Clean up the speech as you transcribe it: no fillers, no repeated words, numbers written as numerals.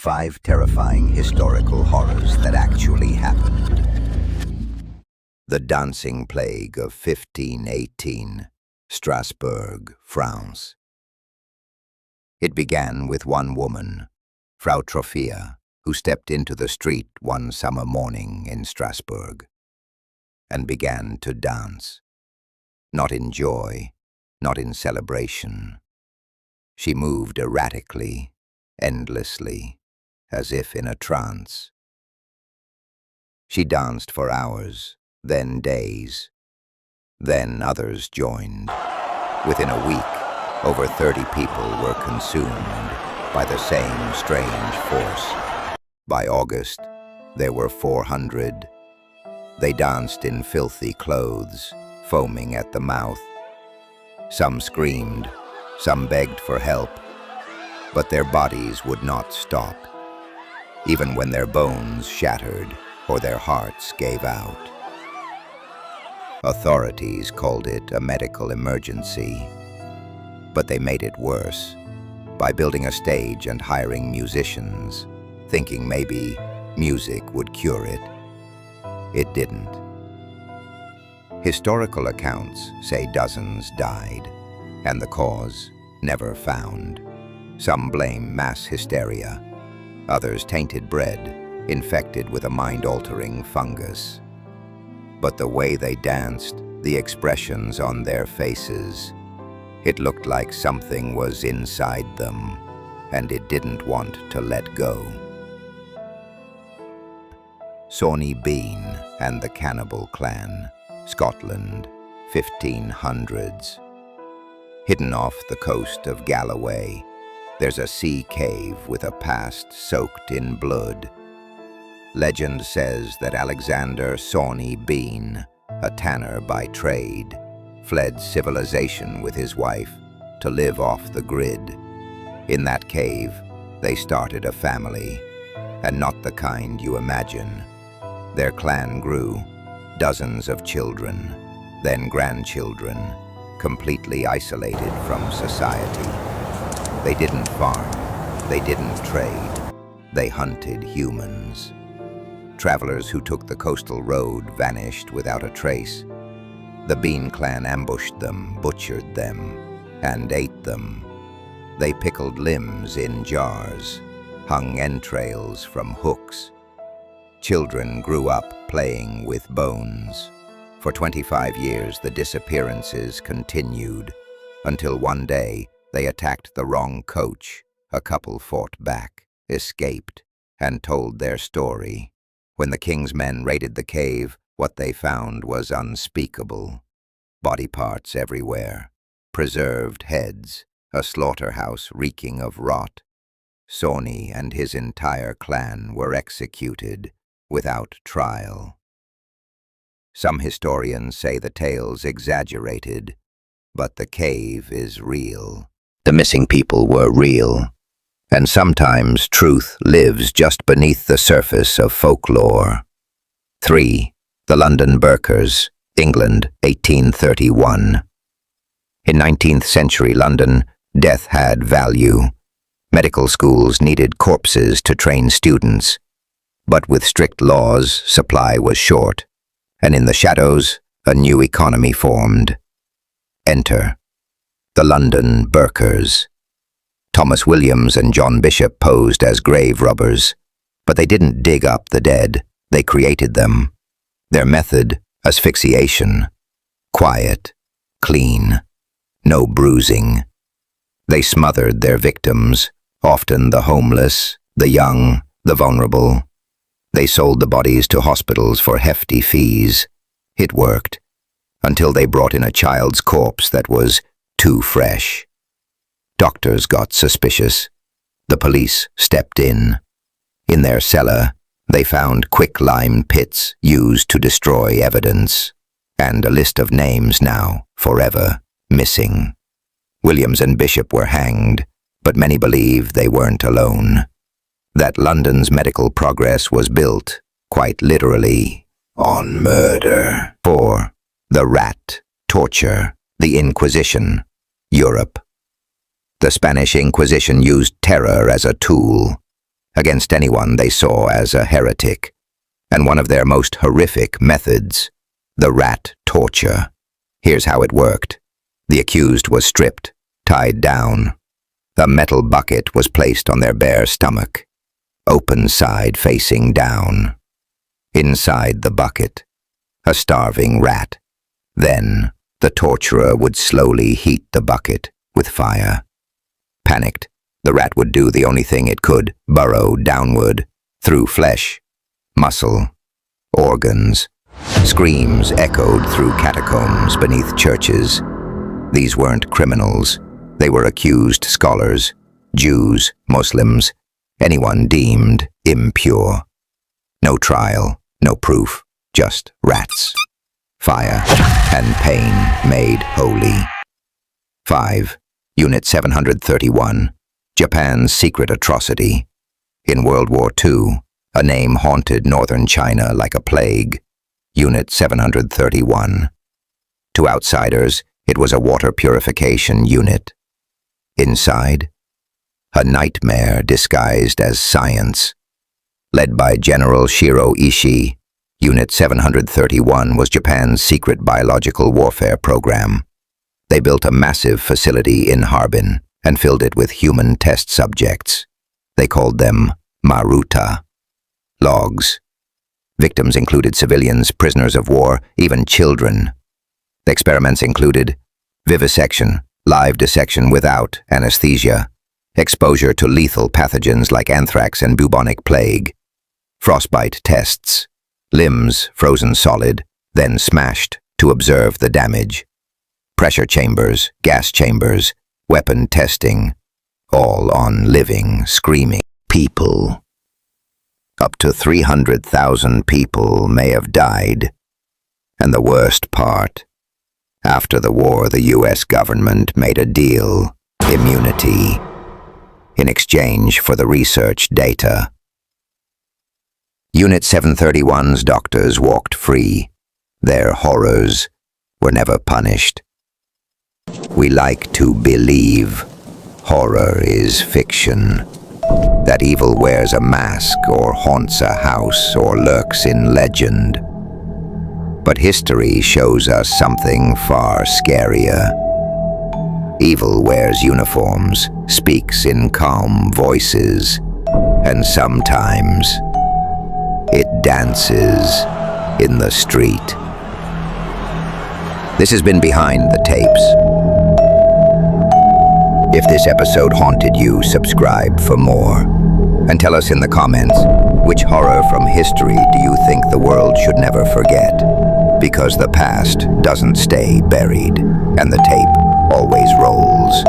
5 terrifying historical horrors that actually happened. The Dancing Plague of 1518, Strasbourg, France. It began with one woman, Frau Trophia, who stepped into the street one summer morning in Strasbourg and began to dance. Not in joy, not in celebration. She moved erratically, endlessly, as if in a trance. She danced for hours, then days. Then others joined. Within a week, over 30 people were consumed by the same strange force. By August, there were 400. They danced in filthy clothes, foaming at the mouth. Some screamed, some begged for help, but their bodies would not stop, even when their bones shattered or their hearts gave out. Authorities called it a medical emergency, but they made it worse by building a stage and hiring musicians, thinking maybe music would cure it. It didn't. Historical accounts say dozens died, and the cause never found. Some blame mass hysteria, others tainted bread, infected with a mind-altering fungus. But the way they danced, the expressions on their faces, it looked like something was inside them, and it didn't want to let go. Sawney Bean and the Cannibal Clan, Scotland, 1500s. Hidden off the coast of Galloway, there's a sea cave with a past soaked in blood. Legend says that Alexander Sawney Bean, a tanner by trade, fled civilization with his wife to live off the grid. In that cave, they started a family, and not the kind you imagine. Their clan grew, dozens of children, then grandchildren, completely isolated from society. They didn't farm, they didn't trade, they hunted humans. Travelers who took the coastal road vanished without a trace. The Bean clan ambushed them, butchered them, and ate them. They pickled limbs in jars, hung entrails from hooks. Children grew up playing with bones. For 25 years, the disappearances continued, until one day they attacked the wrong coach. A couple fought back, escaped, and told their story. When the king's men raided the cave, what they found was unspeakable. Body parts everywhere, preserved heads, a slaughterhouse reeking of rot. Sawney and his entire clan were executed without trial. Some historians say the tale's exaggerated, but the cave is real. The missing people were real, and sometimes truth lives just beneath the surface of folklore. 3. The London Burkers, England, 1831. In 19th century London, death had value. Medical schools needed corpses to train students, but with strict laws, supply was short, and in the shadows, a new economy formed. Enter the London Burkers. Thomas Williams and John Bishop posed as grave robbers, but they didn't dig up the dead, they created them. Their method, asphyxiation. Quiet, clean, no bruising. They smothered their victims, often the homeless, the young, the vulnerable. They sold the bodies to hospitals for hefty fees. It worked, until they brought in a child's corpse that was too fresh. Doctors got suspicious. The police stepped in. In their cellar, they found quicklime pits used to destroy evidence, and a list of names now forever missing. Williams and Bishop were hanged, but many believe they weren't alone. That London's medical progress was built, quite literally, on murder. 4. The rat, torture, the Inquisition, Europe. The Spanish Inquisition used terror as a tool. against anyone they saw as a heretic, and one of their most horrific methods, the rat torture. Here's how it worked. The accused was stripped, tied down. A metal bucket was placed on their bare stomach, open side facing down. Inside the bucket, a starving rat. Then, the torturer would slowly heat the bucket with fire. Panicked, the rat would do the only thing it could, burrow downward, through flesh, muscle, organs. Screams echoed through catacombs beneath churches. These weren't criminals. They were accused scholars, Jews, Muslims, anyone deemed impure. No trial, no proof, just rats. Fire and pain made holy. 5. Unit 731, Japan's secret atrocity. In World War II, a name haunted northern China like a plague. Unit 731. To outsiders, it was a water purification unit. Inside, a nightmare disguised as science. Led by General Shiro Ishii, Unit 731 was Japan's secret biological warfare program. They built a massive facility in Harbin and filled it with human test subjects. They called them Maruta. Logs. Victims included civilians, prisoners of war, even children. The experiments included vivisection, live dissection without anesthesia, exposure to lethal pathogens like anthrax and bubonic plague, frostbite tests, limbs frozen solid, then smashed to observe the damage, pressure chambers, gas chambers, weapon testing, all on living, screaming people. Up to 300,000 people may have died. And the worst part, after the war, the US government made a deal, immunity, in exchange for the research data. Unit 731's doctors walked free. Their horrors were never punished. We like to believe horror is fiction, that evil wears a mask or haunts a house or lurks in legend. But history shows us something far scarier. Evil wears uniforms, speaks in calm voices, and sometimes it dances in the street. This has been Behind the Tapes. If this episode haunted you, subscribe for more. And tell us in the comments, which horror from history do you think the world should never forget? Because the past doesn't stay buried, and the tape always rolls.